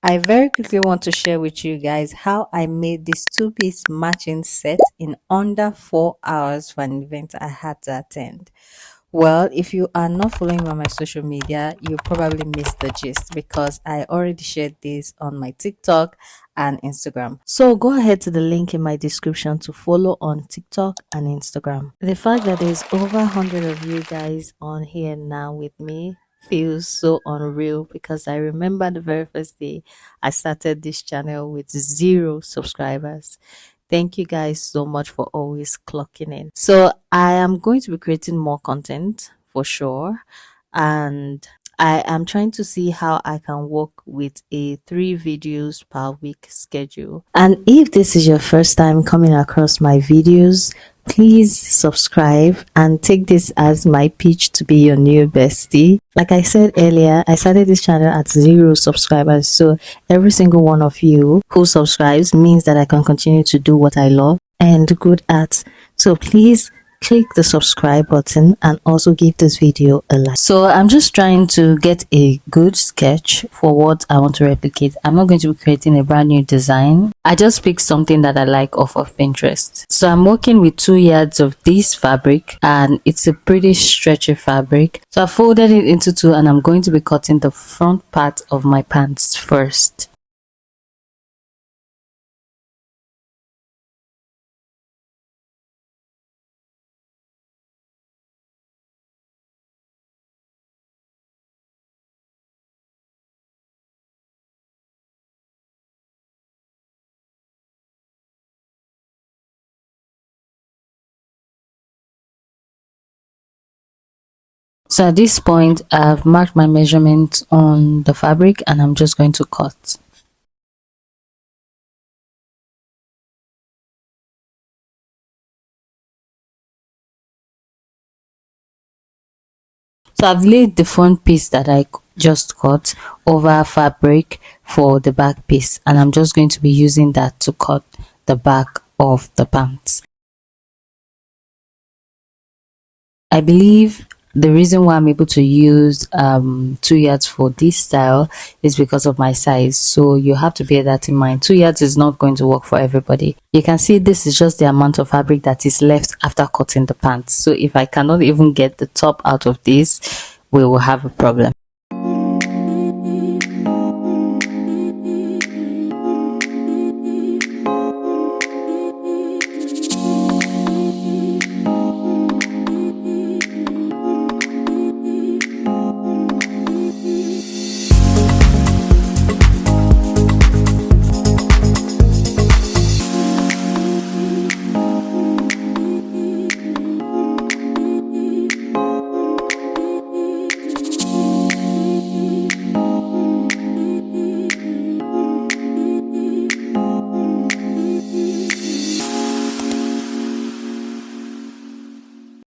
I very quickly want to share with you guys how I made this two-piece matching set in under 4 hours for an event I had to attend. Well, if you are not following me on my social media, you probably missed the gist because I already shared this on my TikTok and Instagram. So go ahead to the link in my description to follow on TikTok and Instagram. The fact that there's over 100 of you guys on here now with me feels so unreal because I remember the very first day I started this channel with 0 subscribers. Thank you guys so much for always clocking in. So I am going to be creating more content for sure. And I am trying to see how I can work with a 3 videos per week schedule. And if this is your first time coming across my videos, please subscribe and take this as my pitch to be your new bestie. Like I said earlier, I started this channel at 0 subscribers. So every single one of you who subscribes means that I can continue to do what I love and good at. So please click the subscribe button and also give this video a like. So I'm just trying to get a good sketch for what I want to replicate. I'm not going to be creating a brand new design. I just picked something that I like off of Pinterest. So I'm working with 2 yards of this fabric and it's a pretty stretchy fabric. So I folded it into 2 and I'm going to be cutting the front part of my pants first. So at this point, I've marked my measurement on the fabric and I'm just going to cut. So I've laid the front piece that I just cut over fabric for the back piece and I'm just going to be using that to cut the back of the pants. I believe the reason why I'm able to use 2 yards for this style is because of my size, so you have to bear that in mind. 2 yards is not going to work for everybody. You can see this is just the amount of fabric that is left after cutting the pants. So if I cannot even get the top out of this, we will have a problem.